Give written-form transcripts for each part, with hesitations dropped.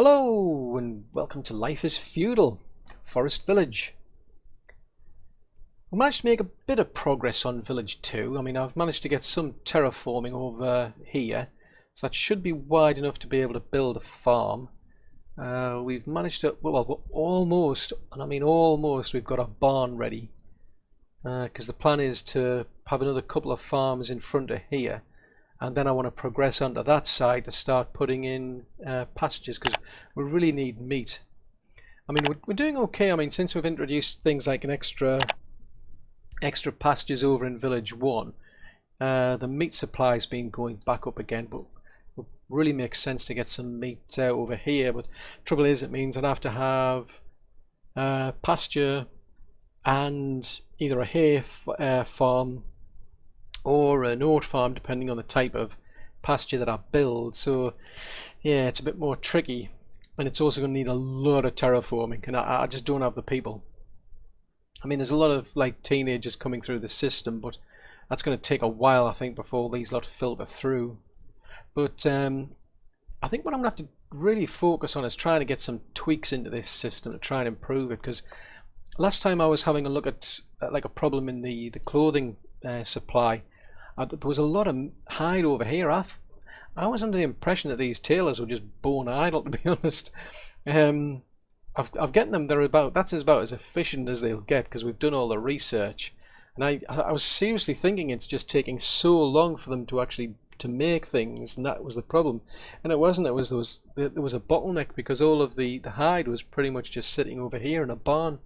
Hello and welcome to Life is Feudal, Forest Village. We managed to make a bit of progress on Village 2. I've managed to get some terraforming over here, so that should be wide enough to be able to build a farm. We've managed to, well, almost, and I mean almost, we've got a barn ready. Because the plan is to have another couple of farms in front of here. And then I want to progress onto that side to start putting in pastures, because we really need meat. We're doing okay. Since we've introduced things like an extra pastures over in Village 1, the meat supply's been going back up again, but it really makes sense to get some meat over here. But trouble is, it means I'd have to have pasture and either a hay farm or an oat farm, depending on the type of pasture that I build. So yeah, it's a bit more tricky, and it's also going to need a lot of terraforming, and I just don't have the people. There's a lot of like teenagers coming through the system, but that's going to take a while, I think, before these lot filter through. But I think what I'm going to have to really focus on is trying to get some tweaks into this system to try and improve it, because last time I was having a look at like a problem in the clothing supply. There was a lot of hide over here. I was under the impression that these tailors were just born idle, to be honest. I've gotten them. That's about as efficient as they'll get, because we've done all the research, and I was seriously thinking it's just taking so long for them to actually to make things, and that was the problem. And it wasn't. There was a bottleneck, because all of the hide was pretty much just sitting over here in a barn.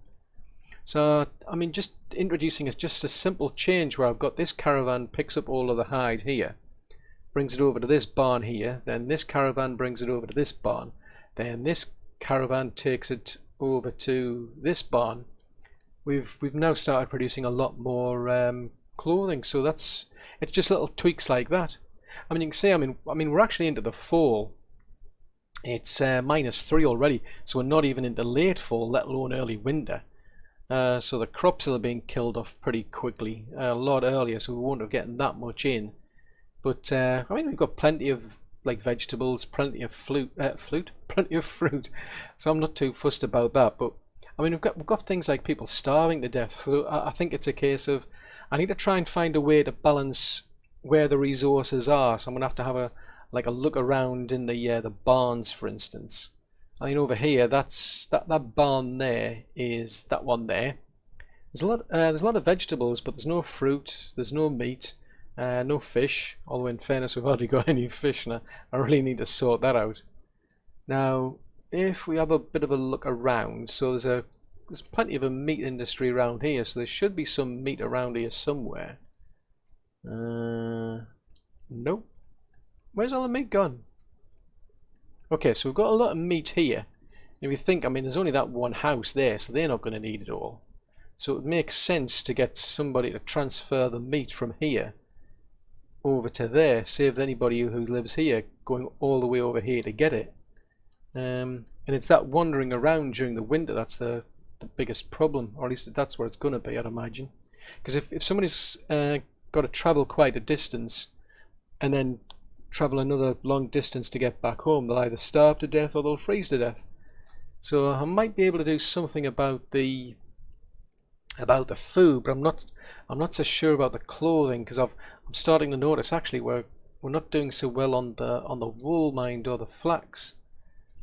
So just introducing just a simple change where I've got this caravan picks up all of the hide here, brings it over to this barn here, then this caravan brings it over to this barn, then this caravan takes it over to this barn. We've now started producing a lot more clothing, so it's just little tweaks like that. You can see we're actually into the fall. It's -3 already, so we're not even into late fall, let alone early winter. So the crops are being killed off pretty quickly, a lot earlier, so we won't have getting that much in. But we've got plenty of like vegetables, plenty of plenty of fruit. So I'm not too fussed about that. But we've got things like people starving to death. So I think it's a case of I need to try and find a way to balance where the resources are. So I'm gonna have to have a look around in the barns, for instance. Over here, that barn there is that one there. There's a lot of vegetables, but there's no fruit, there's no meat, no fish. Although in fairness, we've hardly got any fish, and I really need to sort that out. Now, if we have a bit of a look around, so there's plenty of a meat industry around here, so there should be some meat around here somewhere. Nope. Where's all the meat gone? Okay, so we've got a lot of meat here. If you think, there's only that one house there, so they're not going to need it all. So it makes sense to get somebody to transfer the meat from here over to there, save anybody who lives here going all the way over here to get it. And it's that wandering around during the winter that's the biggest problem, or at least that's where it's going to be, I'd imagine. Because if somebody's got to travel quite a distance and then travel another long distance to get back home, they'll either starve to death or they'll freeze to death. So I might be able to do something about the food, but I'm not so sure about the clothing, because I'm starting to notice actually we're not doing so well on the wool mind or the flax.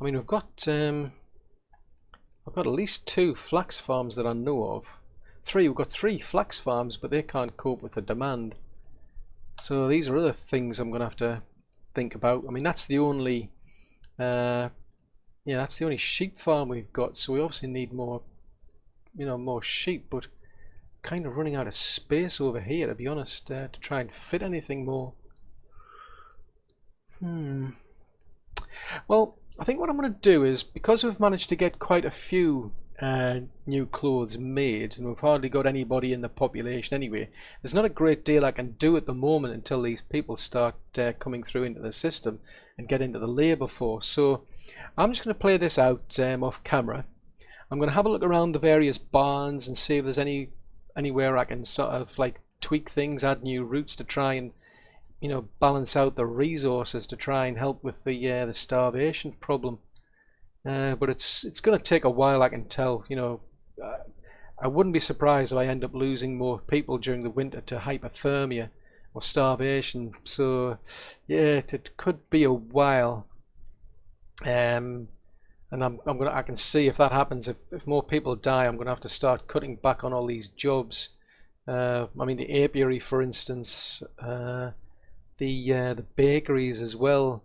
We've got I've got at least 2 flax farms that I know of. We've got 3 flax farms, but they can't cope with the demand. So these are other things I'm gonna have to think about. That's the only that's the only sheep farm we've got, so we obviously need more more sheep, but kind of running out of space over here, to be honest, to try and fit anything more. Well, I think what I'm going to do is, because we've managed to get quite a few new clothes made, and we've hardly got anybody in the population anyway, there's not a great deal I can do at the moment until these people start coming through into the system and get into the labour force. So I'm just going to play this out off camera. I'm going to have a look around the various barns and see if there's anywhere I can sort of like tweak things, add new routes to try and balance out the resources to try and help with the starvation problem. but it's going to take a while, I can tell. You know, I wouldn't be surprised if I end up losing more people during the winter to hypothermia or starvation. So yeah, it could be a while. And I can see if that happens, if more people die, I'm gonna have to start cutting back on all these jobs. I mean, the apiary, for instance, the bakeries as well.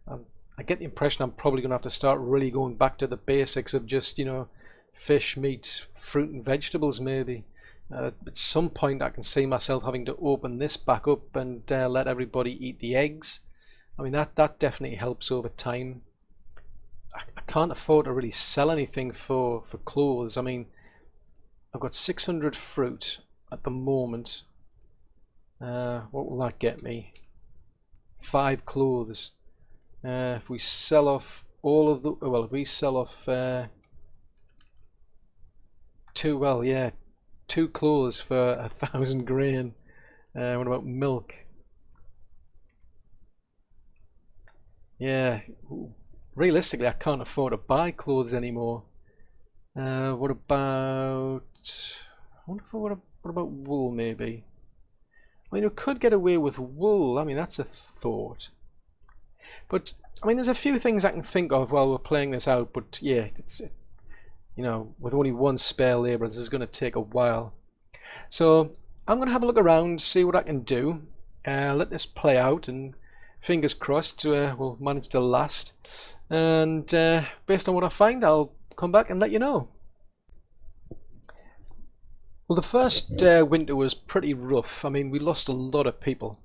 I get the impression I'm probably gonna have to start really going back to the basics of just, you know, fish, meat, fruit, and vegetables maybe. At some point, I can see myself having to open this back up and let everybody eat the eggs. I mean, that definitely helps over time. I can't afford to really sell anything for clothes. I mean, I've got 600 fruit at the moment. What will that get me? 5 clothes. If we sell off all of the, well, if we sell off yeah, 2 clothes for 1,000 grain. What about milk? Yeah, realistically, I can't afford to buy clothes anymore. What about? I wonder if what about wool maybe? I mean, we could get away with wool. I mean, that's a thought. But I mean, there's a few things I can think of while we're playing this out. But yeah, it's, you know, with only one spare labourer, this is going to take a while. So I'm going to have a look around, see what I can do. Let this play out, and fingers crossed we'll manage to last. And based on what I find, I'll come back and let you know. Well, the first winter was pretty rough. I mean, we lost a lot of people.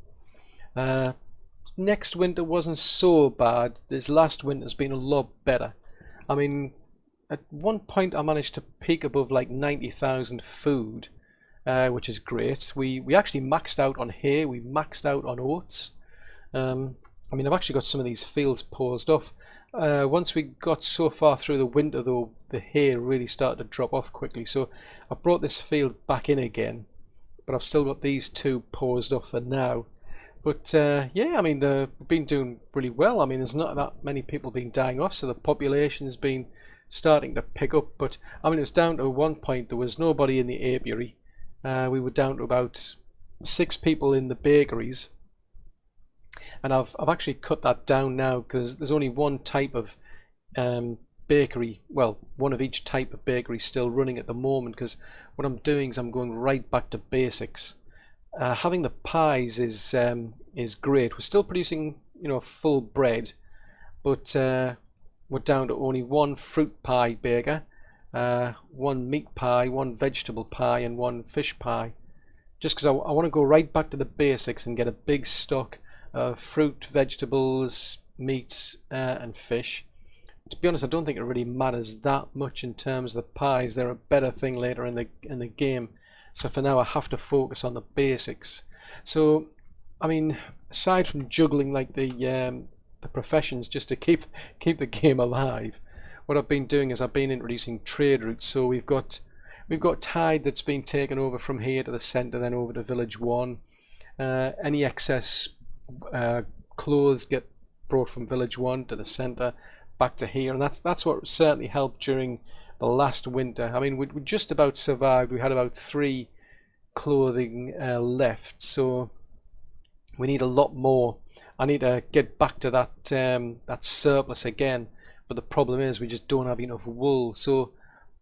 Next winter wasn't so bad. This last winter's been a lot better. I mean, at one point I managed to peak above like 90,000 food, which is great. We actually maxed out on hay. We maxed out on oats. I mean, I've actually got some of these fields paused off. Once we got so far through the winter, though, the hay really started to drop off quickly. So I brought this field back in again, but I've still got these 2 paused off for now. But yeah, I mean, they've been doing really well. I mean, there's not that many people been dying off, so the population's been starting to pick up. But I mean, it was down to one point there was nobody in the apiary. We were down to about 6 people in the bakeries. And I've actually cut that down now because there's only one type of bakery, well, one of each type of bakery still running at the moment, because what I'm doing is I'm going right back to basics. Having the pies is great. We're still producing, you know, full bread, but we're down to only 1 fruit pie baker, 1 meat pie, 1 vegetable pie, and 1 fish pie. Just because I want to go right back to the basics and get a big stock of fruit, vegetables, meats, and fish. To be honest, I don't think it really matters that much in terms of the pies. They're a better thing later in the game. So for now, I have to focus on the basics. So, I mean, aside from juggling like the professions just to keep the game alive, what I've been doing is I've been introducing trade routes. So we've got tide that's been taken over from here to the centre, then over to village 1. Any excess clothes get brought from village 1 to the centre back to here, and that's what certainly helped during the last winter. I mean, we just about survived. We had about 3 clothing left, so we need a lot more. I need to get back to that surplus again, but the problem is we just don't have enough wool. So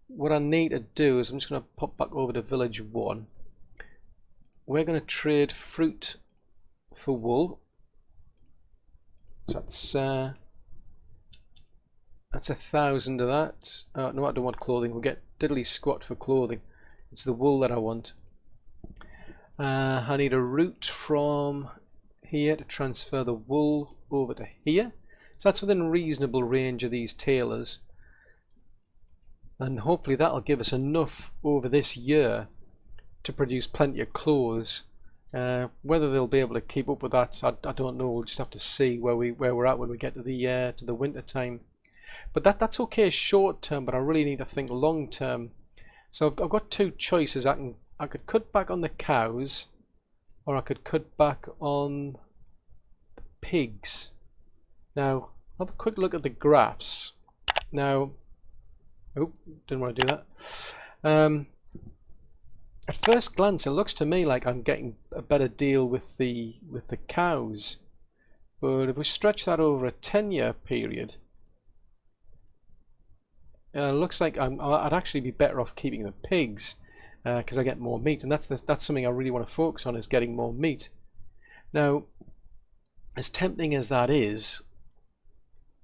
what I need to do is I'm just going to pop back over to village 1. We're going to trade fruit for wool. So that's 1,000 of that. No, I don't want clothing. We'll get diddly squat for clothing. It's the wool that I want. I need a route from here to transfer the wool over to here. So that's within reasonable range of these tailors. And hopefully that'll give us enough over this year to produce plenty of clothes. Whether they'll be able to keep up with that, I don't know. We'll just have to see where we're at when we get to the winter time. But that's okay short term, but I really need to think long term. So I've got 2 choices. I could cut back on the cows, or I could cut back on the pigs. Now have a quick look at the graphs. Now, oh, didn't want to do that. At first glance, it looks to me like I'm getting a better deal with the cows, but if we stretch that over a 10-year period, it looks like I'd actually be better off keeping the pigs because I get more meat, and that's something I really want to focus on, is getting more meat. Now, as tempting as that is,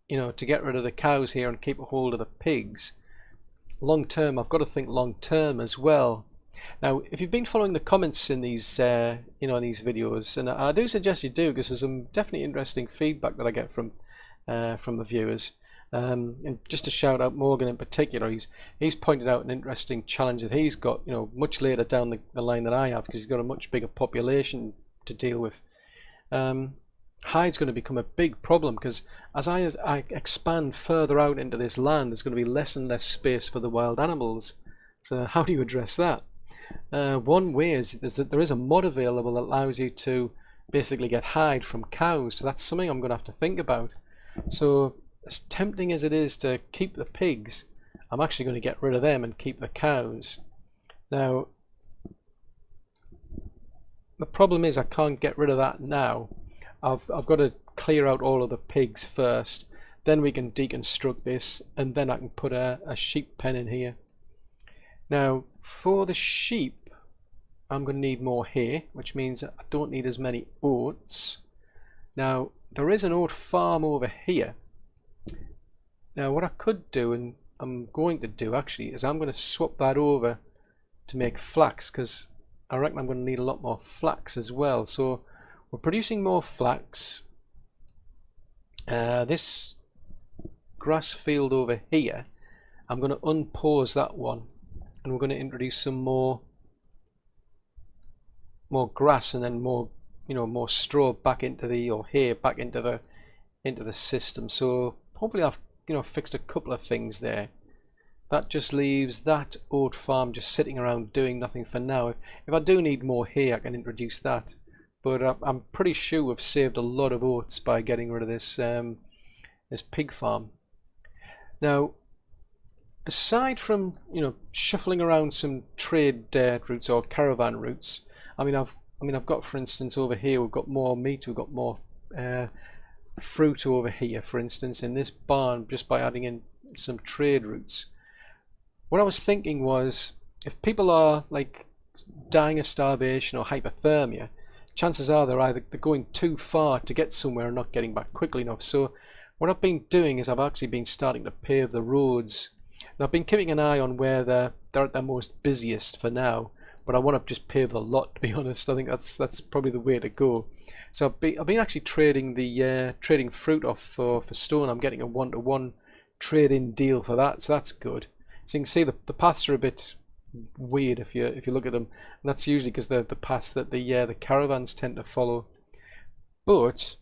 you know, to get rid of the cows here and keep a hold of the pigs, long term, I've got to think long term as well. Now, if you've been following the comments in these, you know, in these videos, and I do suggest you do, because there's some definitely interesting feedback that I get from the viewers. And just to shout out Morgan in particular, he's pointed out an interesting challenge that he's got, you know, much later down the line than I have, because he's got a much bigger population to deal with. Hide's going to become a big problem, because as I expand further out into this land, there's going to be less and less space for the wild animals. So how do you address that? One way is that there is a mod available that allows you to basically get hide from cows, so that's something I'm going to have to think about. So as tempting as it is to keep the pigs, I'm actually going to get rid of them and keep the cows. Now, the problem is I can't get rid of that now. I've got to clear out all of the pigs first, then we can deconstruct this, and then I can put a sheep pen in here. Now, for the sheep, I'm going to need more hay, which means I don't need as many oats. Now, there is an oat farm over here. Now, what I could do, and I'm going to do actually, is I'm going to swap that over to make flax, because I reckon I'm going to need a lot more flax as well. So we're producing more flax. This grass field over here, I'm going to unpause that one, and we're going to introduce some more grass, and then more, you know, more straw back into the, or hay back into the system. So hopefully I've, you know, fixed a couple of things there. That just leaves that oat farm just sitting around doing nothing for now. If I do need more hay, I can introduce that. But I'm pretty sure we've saved a lot of oats by getting rid of this this pig farm. Now, aside from, you know, shuffling around some trade routes or caravan routes, I mean I've got, for instance, over here we've got more meat, we've got more fruit over here, for instance, in this barn, just by adding in some trade routes. What I was thinking was, if people are like dying of starvation or hypothermia, chances are they're going too far to get somewhere and not getting back quickly enough. So what I've been doing is I've actually been starting to pave the roads, and I've been keeping an eye on where they're at their most busiest for now. But I want to just pave the lot, to be honest. I think that's probably the way to go. So I've been actually trading the trading fruit off for stone. I'm getting a 1-to-1 trade-in deal for that, so that's good. So you can see the paths are a bit weird if you look at them, and that's usually because they're the paths that the caravans tend to follow. But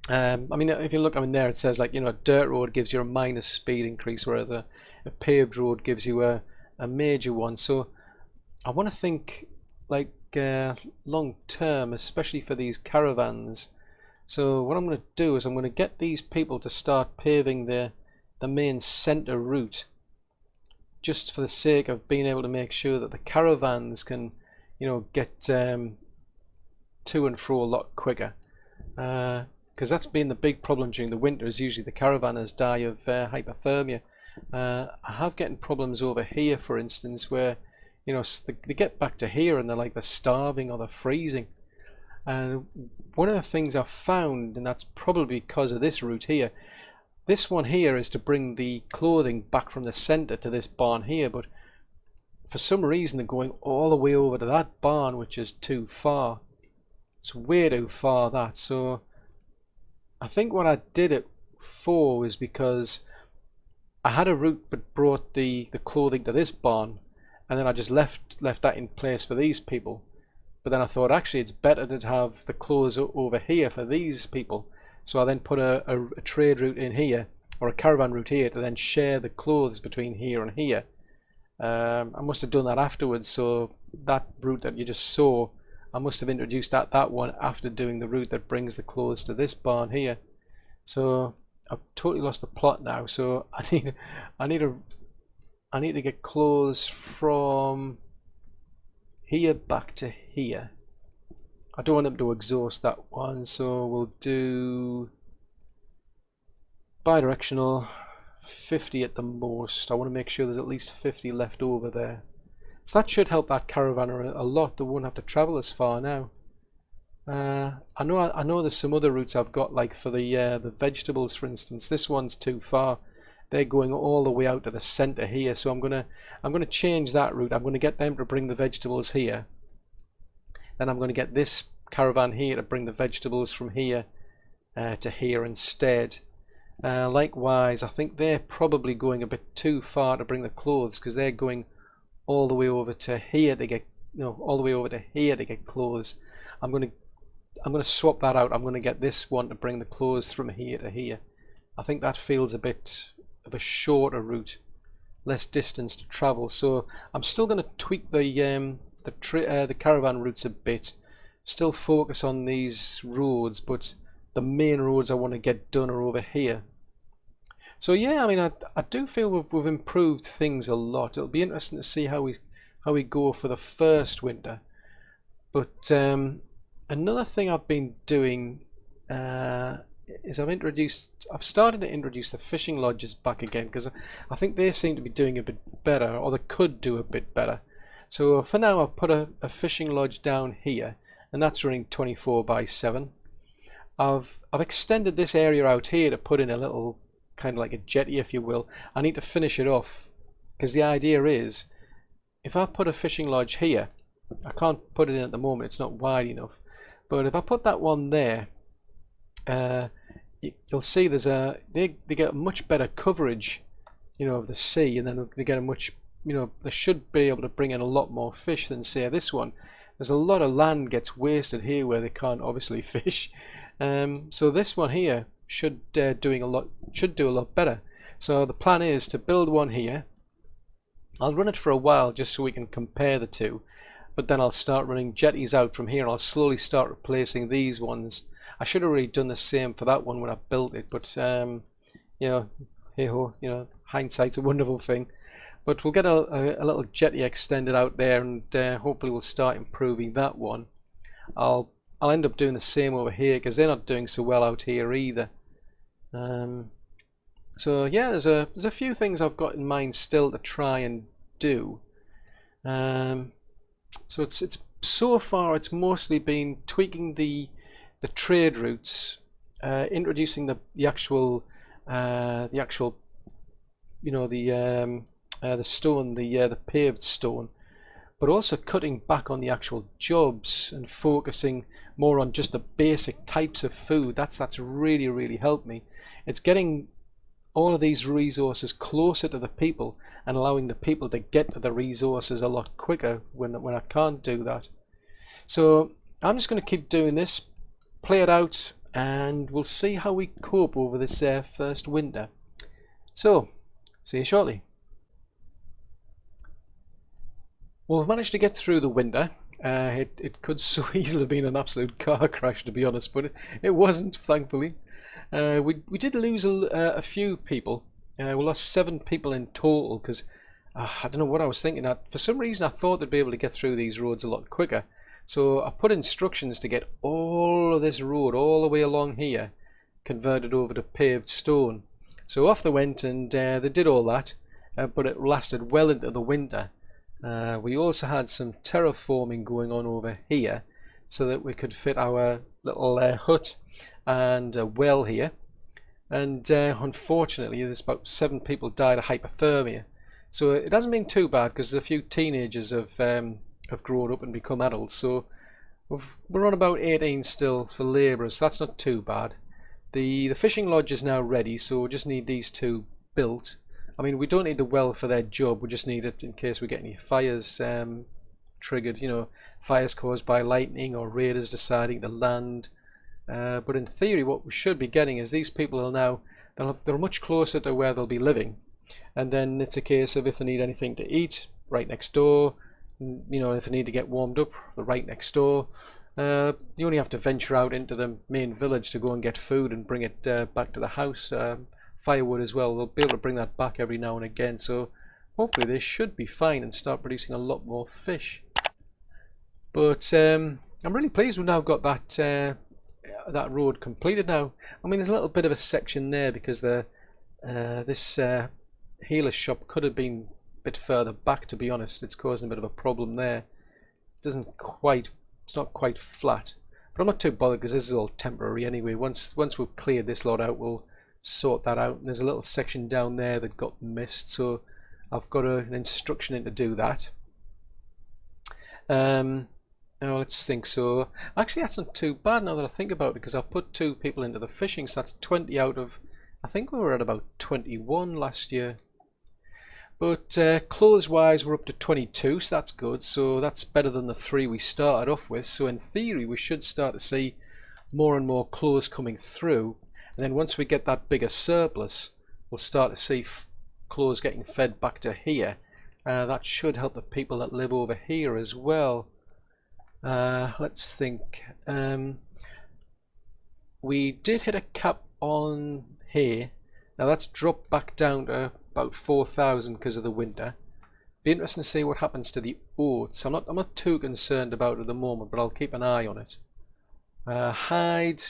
I mean, if you look, I mean, there it says, like, you know, a dirt road gives you a minor speed increase, whereas a paved road gives you a major one. So I want to think like long term, especially for these caravans. So what I'm going to do is I'm going to get these people to start paving the main center route, just for the sake of being able to make sure that the caravans can, you know, get to and fro a lot quicker. Because that's been the big problem during the winter, is usually the caravanners die of hypothermia. I have getting problems over here, for instance, where, you know, they get back to here and they're starving or they're freezing. And one of the things I've found, and that's probably because of this route here, this one here is to bring the clothing back from the center to this barn here, but for some reason they're going all the way over to that barn, which is too far. It's way too far, that. So I think what I did it for was because I had a route but brought the clothing to this barn, and then I just left that in place for these people. But then I thought, actually, it's better to have the clothes over here for these people. So I then put a trade route in here, or a caravan route here, to then share the clothes between here and here. I must have done that afterwards, so that route that you just saw, I must have introduced that one after doing the route that brings the clothes to this barn here. So I've totally lost the plot now. So I need to get clothes from here back to here. I don't want them to exhaust that one, so we'll do bidirectional 50 at the most. I want to make sure there's at least 50 left over there. So that should help that caravan a lot. They won't have to travel as far now. I know there's some other routes I've got, like for the vegetables, for instance. This one's too far. They're going all the way out to the center here, so I'm gonna change that route. I'm gonna get them to bring the vegetables here. Then I'm gonna get this caravan here to bring the vegetables from here to here instead. Likewise, I think they're probably going a bit too far to bring the clothes, because they're going all the way over to here to get all the way over to here to get clothes. I'm gonna swap that out. I'm gonna get this one to bring the clothes from here to here. I think that feels a bit of a shorter route, less distance to travel. So I'm still going to tweak the caravan routes a bit, still focus on these roads, but the main roads I want to get done are over here. So yeah, I mean, I do feel we've improved things a lot. It'll be interesting to see how we go for the first winter. But another thing I've been doing is I've started to introduce the fishing lodges back again, because I think they seem to be doing a bit better, or they could do a bit better. So for now I've put a fishing lodge down here, and that's running 24/7. I've extended this area out here to put in a little kind of like a jetty, if you will. I need to finish it off, because the idea is, if I put a fishing lodge here, I can't put it in at the moment, it's not wide enough, but if I put that one there, you'll see they get much better coverage, of the sea, and then they get a much, they should be able to bring in a lot more fish than, say, this one. There's a lot of land gets wasted here where they can't obviously fish. So this one here should do a lot better. So the plan is to build one here. I'll run it for a while just so we can compare the two, but then I'll start running jetties out from here, and I'll slowly start replacing these ones. I should have already done the same for that one when I built it, but hey ho, hindsight's a wonderful thing. But we'll get a little jetty extended out there, and hopefully we'll start improving that one. I'll end up doing the same over here, because they're not doing so well out here either. So yeah, there's a few things I've got in mind still to try and do. So it's so far it's mostly been tweaking the trade routes, introducing the actual the stone, the paved stone, but also cutting back on the actual jobs and focusing more on just the basic types of food. That's really helped me. It's getting all of these resources closer to the people and allowing the people to get to the resources a lot quicker when I can't do that. So I'm just going to keep doing this, play it out, and we'll see how we cope over this first winter. So, see you shortly. Well, we've managed to get through the winter. It could so easily have been an absolute car crash, to be honest, but it wasn't, thankfully. We did lose a few people. We lost 7 people in total, because I don't know what I was thinking. For some reason I thought they'd be able to get through these roads a lot quicker. So I put instructions to get all of this road all the way along here converted over to paved stone. So off they went, and they did all that, but it lasted well into the winter. We also had some terraforming going on over here, so that we could fit our little hut and a well here. And unfortunately, there's about 7 people died of hypothermia. So it hasn't been too bad, because a few teenagers have grown up and become adults. So we're on about 18 still for labourers, so that's not too bad. The fishing lodge is now ready, so we just need these 2 built. I mean, we don't need the well for their job, we just need it in case we get any fires triggered, fires caused by lightning or raiders deciding to land. But in theory, what we should be getting is these people will now, they're much closer to where they'll be living, and then it's a case of if they need anything to eat, right next door. If they need to get warmed up, they're right next door. You only have to venture out into the main village to go and get food and bring it back to the house. Firewood as well, they'll be able to bring that back every now and again, so hopefully they should be fine and start producing a lot more fish. But I'm really pleased we've now got that road completed now. I mean, there's a little bit of a section there because this healer shop could have been a bit further back, to be honest. It's causing a bit of a problem there. It's not quite flat, but I'm not too bothered because this is all temporary anyway. Once we've cleared this lot out, we'll sort that out. And there's a little section down there that got missed, so I've got an instruction in to do that. Now let's think. So actually that's not too bad now that I think about it, because I've put 2 people into the fishing, so that's 20 out of, I think we were at about 21 last year. But clothes wise we're up to 22, so that's good. So that's better than the 3 we started off with. So in theory we should start to see more and more clothes coming through, and then once we get that bigger surplus, we'll start to see clothes getting fed back to here. That should help the people that live over here as well. Let's think. We did hit a cap on here. Now that's dropped back down to about 4,000 because of the winter. Be interesting to see what happens to the oats. I'm not too concerned about it at the moment, but I'll keep an eye on it. Hide,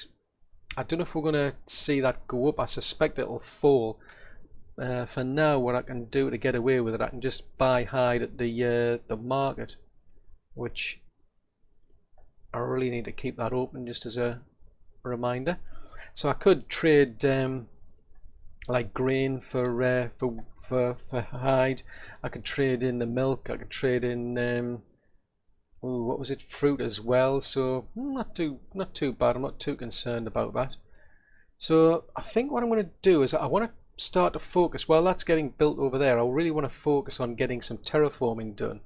I don't know if we're going to see that go up. I suspect it'll fall. For now, what I can do to get away with it, I can just buy hide at the market, which I really need to keep that open just as a reminder. So I could trade like grain for hide. I could trade in the milk. I could trade in what was it, fruit as well. So not too bad. I'm not too concerned about that. So I think what I'm going to do is I want to start to focus while that's getting built over there. I really want to focus on getting some terraforming done.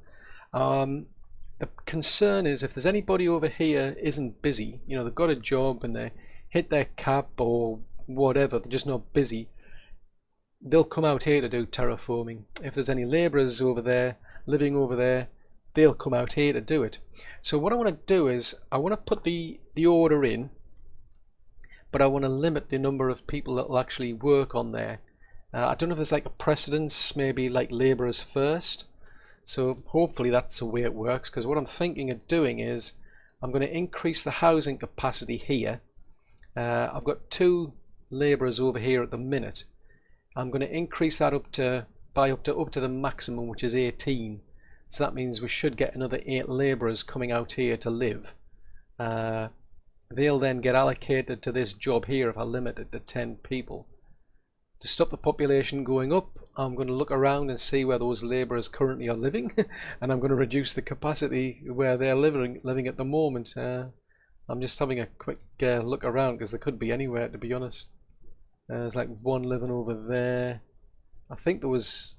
The concern is if there's anybody over here isn't busy, you know, they've got a job and they hit their cap or whatever, they're just not busy, they'll come out here to do terraforming. If there's any labourers over there, living over there, they'll come out here to do it. So what I want to do is I want to put the order in, but I want to limit the number of people that will actually work on there. I don't know if there's like a precedence, maybe like labourers first. So hopefully that's the way it works, because what I'm thinking of doing is I'm going to increase the housing capacity here. I've got 2 labourers over here at the minute. I'm going to increase that up to the maximum, which is 18. So that means we should get another 8 labourers coming out here to live. They'll then get allocated to this job here if I limit it to 10 people. To stop the population going up, I'm going to look around and see where those labourers currently are living, and I'm going to reduce the capacity where they're living at the moment. I'm just having a quick look around because they could be anywhere, to be honest. There's like 1 living over there. I think there was...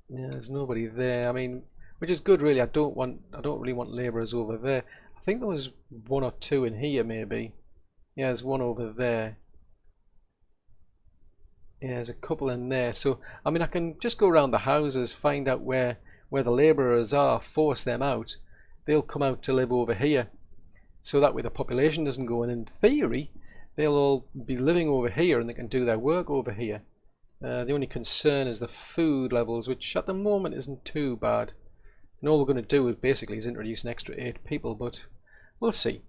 yeah, there's nobody there. I mean, which is good really. I don't really want labourers over there. I think there was 1 or 2 in here maybe. Yeah, there's 1 over there. Yeah, there's a couple in there. So I mean, I can just go around the houses, find out where the labourers are, force them out. They'll come out to live over here, so that way the population doesn't go. And in theory, they'll all be living over here and they can do their work over here. The only concern is the food levels, which at the moment isn't too bad. And all we're going to do is basically introduce an extra 8 people, but we'll see.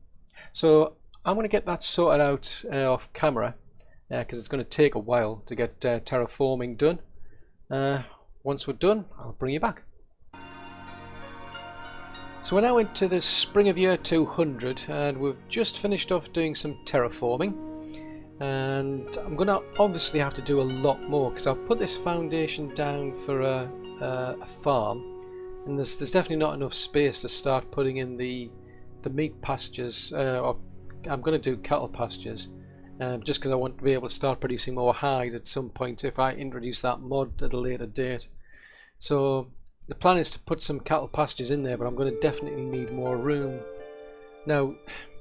So I'm going to get that sorted out off camera, because it's going to take a while to get terraforming done. Once we're done, I'll bring you back. So we're now into the spring of year 200 and we've just finished off doing some terraforming, and I'm going to obviously have to do a lot more because I've put this foundation down for a farm, and there's definitely not enough space to start putting in the meat pastures, or I'm going to do cattle pastures. Just because I want to be able to start producing more hide at some point if I introduce that mod at a later date. So the plan is to put some cattle pastures in there, but I'm going to definitely need more room. Now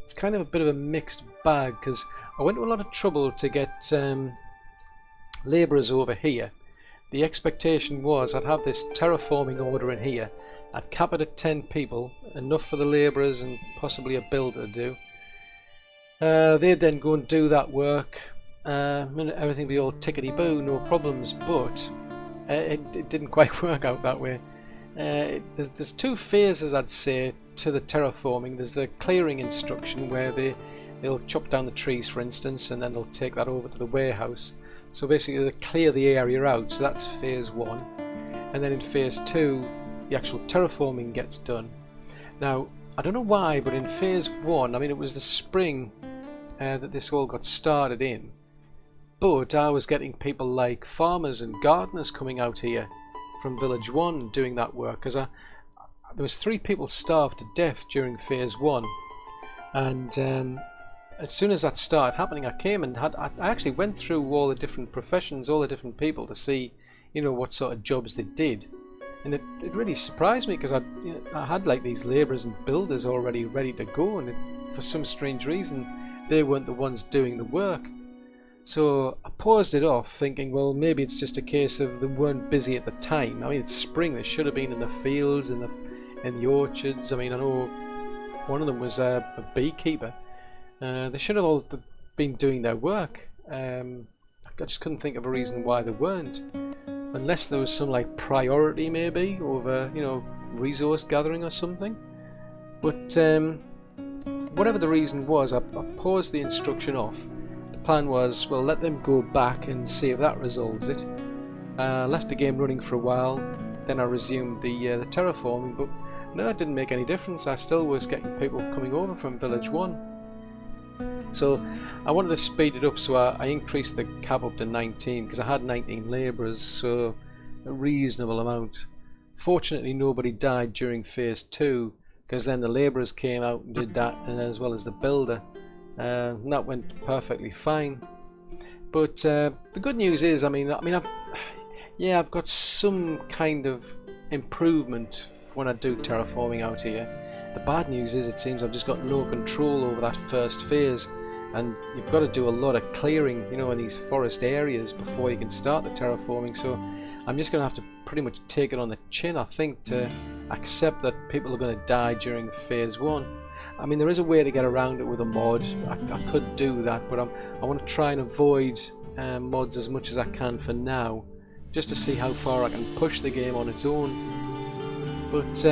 it's kind of a bit of a mixed bag because I went to a lot of trouble to get labourers over here. The expectation was I'd have this terraforming order in here I'd cap it at 10 people, enough for the labourers and possibly a builder to do. They'd then go and do that work, and everything be all tickety-boo, no problems, but it didn't quite work out that way. There's two phases, I'd say, to the terraforming. There's the clearing instruction where they'll chop down the trees, for instance, and then they'll take that over to the warehouse. So basically they clear the area out, so that's phase 1. And then in phase 2 the actual terraforming gets done. Now I don't know why, but in phase 1, I mean it was the spring that this all got started in, but I was getting people like farmers and gardeners coming out here from village 1 doing that work, because there was 3 people starved to death during phase 1, and as soon as that started happening, I came and I actually went through all the different professions, all the different people, to see, you know, what sort of jobs they did. And it really surprised me, because I had like these labourers and builders already ready to go, and for some strange reason they weren't the ones doing the work. So I paused it off, thinking, well, maybe it's just a case of they weren't busy at the time. I mean, it's spring, they should have been in the fields, in the orchards. I mean, I know one of them was a beekeeper. They should have all been doing their work. I just couldn't think of a reason why they weren't, unless there was some like priority maybe over, you know, resource gathering or something. But whatever the reason was, I paused the instruction off. The plan was, well, let them go back and see if that resolves it. Left the game running for a while, then I resumed the terraforming, but no, it didn't make any difference. I still was getting people coming over from village 1. So I wanted to speed it up, so I increased the cap up to 19, because I had 19 labourers, so a reasonable amount. Fortunately nobody died during phase 2, because then the labourers came out and did that, and as well as the builder, and that went perfectly fine. But the good news is, I've got some kind of improvement when I do terraforming out here. The bad news is, it seems I've just got no control over that first phase, and you've got to do a lot of clearing, you know, in these forest areas before you can start the terraforming. So I'm just going to have to pretty much take it on the chin, I think, to accept that people are going to die during phase 1. I mean, there is a way to get around it with a mod. I could do that, but I want to try and avoid mods as much as I can for now, just to see how far I can push the game on its own. But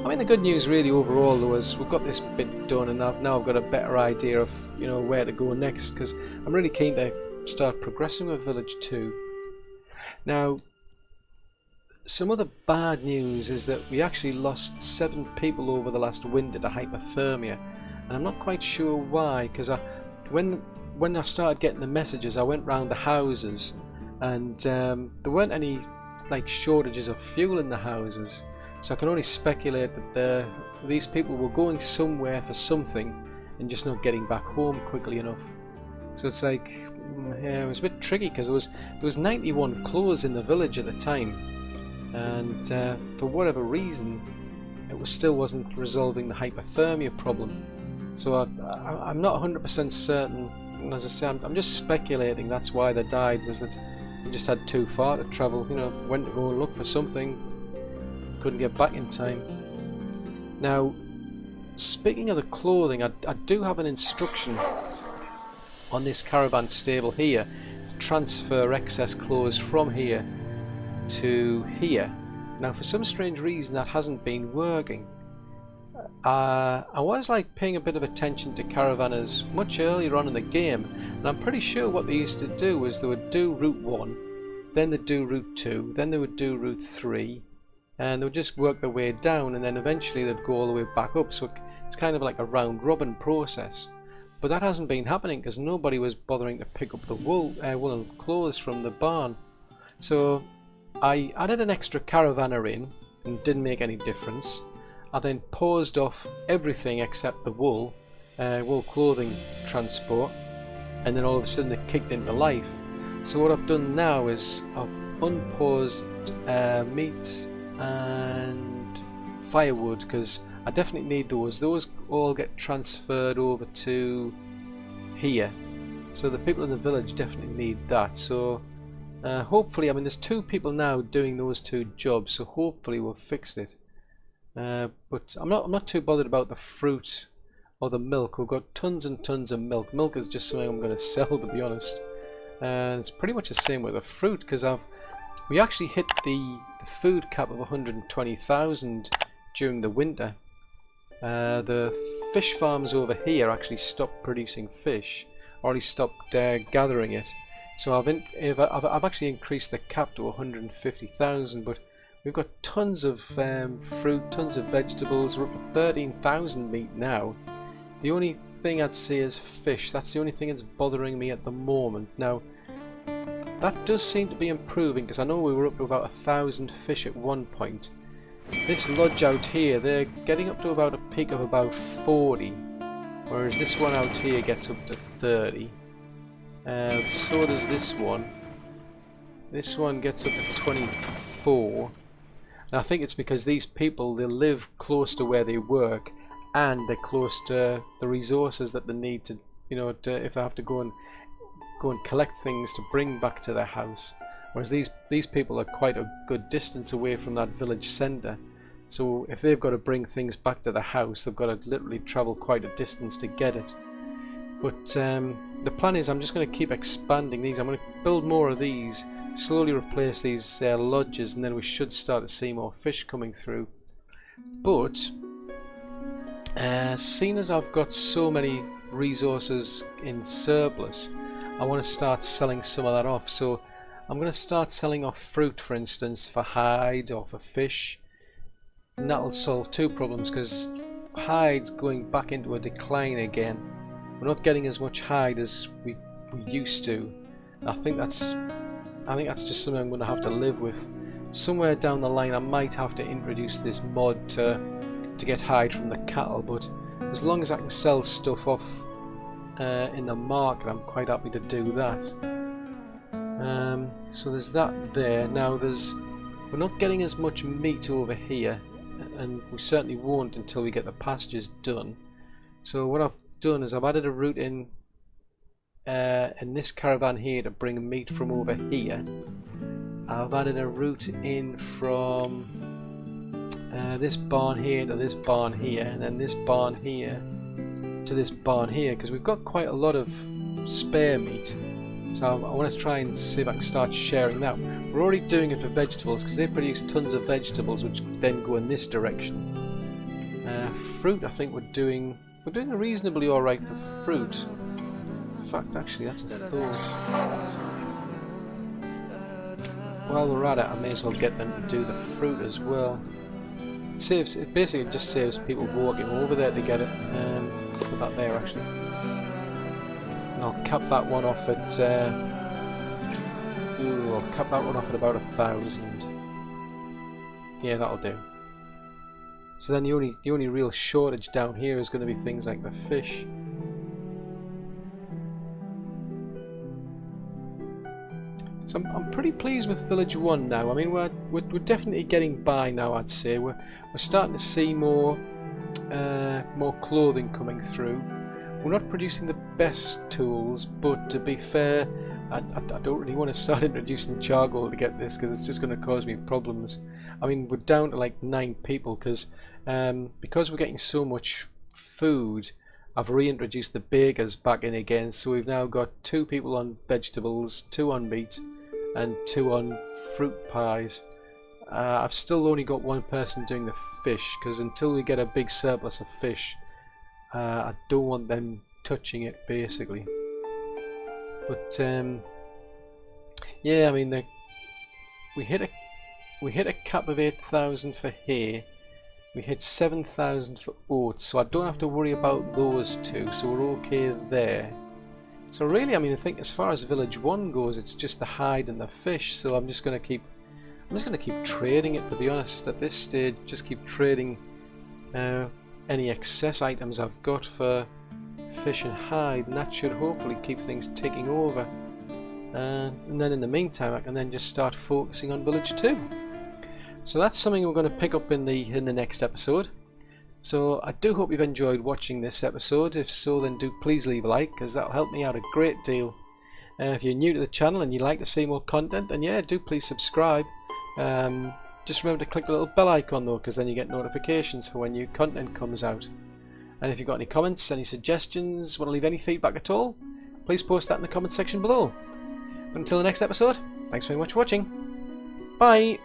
I mean, the good news really overall though is we've got this bit done, and now I've got a better idea of, you know, where to go next, because I'm really keen to start progressing with village 2. Now, some other bad news is that we actually lost 7 people over the last winter to hypothermia, and I'm not quite sure why, because when I started getting the messages, I went round the houses, and there weren't any like shortages of fuel in the houses. So I can only speculate that these people were going somewhere for something and just not getting back home quickly enough. So it's like, yeah, it was a bit tricky, because there was 91 clothes in the village at the time, and for whatever reason it still wasn't resolving the hypothermia problem. So I'm not 100% certain, and as I say, I'm just speculating that's why they died, was that they just had too far to travel, you know, went to go and look for something, couldn't get back in time. Now, speaking of the clothing, I do have an instruction on this caravan stable here to transfer excess clothes from here to here. Now, for some strange reason that hasn't been working. I was like paying a bit of attention to caravanners much earlier on in the game, and I'm pretty sure what they used to do was they would do route 1, then they'd do route 2, then they would do route 3, and they would just work their way down, and then eventually they'd go all the way back up. So it's kind of like a round robin process. But that hasn't been happening, because nobody was bothering to pick up the woolen clothes from the barn. So I added an extra caravanner in, and it didn't make any difference. I then paused off everything except the wool clothing transport, and then all of a sudden it kicked into life. So what I've done now is I've unpaused meat and firewood, because I definitely need those. Those all get transferred over to here, so the people in the village definitely need that. So hopefully, I mean, there's 2 people now doing those 2 jobs, so hopefully we'll fix it. But I'm not too bothered about the fruit or the milk. We've got tons and tons of milk. Milk is just something I'm going to sell, to be honest. And it's pretty much the same with the fruit, because we actually hit the food cap of 120,000 during the winter. The fish farms over here actually stopped producing fish, or at least stopped gathering it. So I've actually increased the cap to 150,000, but we've got tons of fruit, tons of vegetables. We're up to 13,000 meat now. The only thing I'd say is fish. That's the only thing that's bothering me at the moment. Now, that does seem to be improving, because I know we were up to about 1,000 fish at one point. This lodge out here, they're getting up to about a peak of about 40, whereas this one out here gets up to 30. So does this one. This one gets up to 24. And I think it's because these people, they live close to where they work, and they're close to the resources that they need to, if they have to go and collect things to bring back to their house. Whereas these people are quite a good distance away from that village centre. So if they've got to bring things back to the house, they've got to literally travel quite a distance to get it. But the plan is I'm just going to keep expanding these. I'm going to build more of these, slowly replace these lodges, and then we should start to see more fish coming through. But seeing as I've got so many resources in surplus, I want to start selling some of that off. So I'm going to start selling off fruit, for instance, for hide or for fish. And that'll solve two problems, because hide's going back into a decline again. We're not getting as much hide as we used to. I think that's just something I'm going to have to live with. Somewhere down the line I might have to introduce this mod to get hide from the cattle, but as long as I can sell stuff off in the market, I'm quite happy to do that. So there's that there. Now we're not getting as much meat over here, and we certainly won't until we get the pastures done. So what I've done is I've added a route in this caravan here to bring meat from over here. I've added a route in from this barn here to this barn here, and then this barn here to this barn here, because we've got quite a lot of spare meat. So I want to try and see if I can start sharing that. We're already doing it for vegetables, because they produce tons of vegetables which then go in this direction. Fruit, I think we're doing reasonably alright for fruit. In fact, actually, that's a thought. While we're at it, I may as well get them to do the fruit as well. It basically just saves people walking over there to get it. Put that there, actually. And I'll cap that one off at I'll cap that one off at about 1,000. Yeah, that'll do. So then the only real shortage down here is going to be things like the fish. So I'm pretty pleased with Village 1 now. I mean, we're definitely getting by now, I'd say. We're starting to see more clothing coming through. We're not producing the best tools, but to be fair, I don't really want to start introducing charcoal to get this, because it's just going to cause me problems. I mean, we're down to like 9 people, because we're getting so much food, I've reintroduced the bakers back in again, so we've now got 2 people on vegetables, 2 on meat, and 2 on fruit pies. I've still only got 1 person doing the fish, because until we get a big surplus of fish, I don't want them touching it, basically. But yeah, I mean, we hit a cap of 8,000 for hay. We hit 7,000 for oats, so I don't have to worry about those 2, so we're okay there. So really, I mean, I think as far as Village 1 goes, it's just the hide and the fish, so I'm just going to keep trading it, to be honest. At this stage, just keep trading any excess items I've got for fish and hide, and that should hopefully keep things ticking over. And then in the meantime, I can then just start focusing on Village 2. So that's something we're going to pick up in the next episode. So I do hope you've enjoyed watching this episode. If so, then do please leave a like, because that'll help me out a great deal. If you're new to the channel and you'd like to see more content, then yeah, do please subscribe. Just remember to click the little bell icon though, because then you get notifications for when new content comes out. And if you've got any comments, any suggestions, want to leave any feedback at all, please post that in the comment section below. But until the next episode, thanks very much for watching. Bye!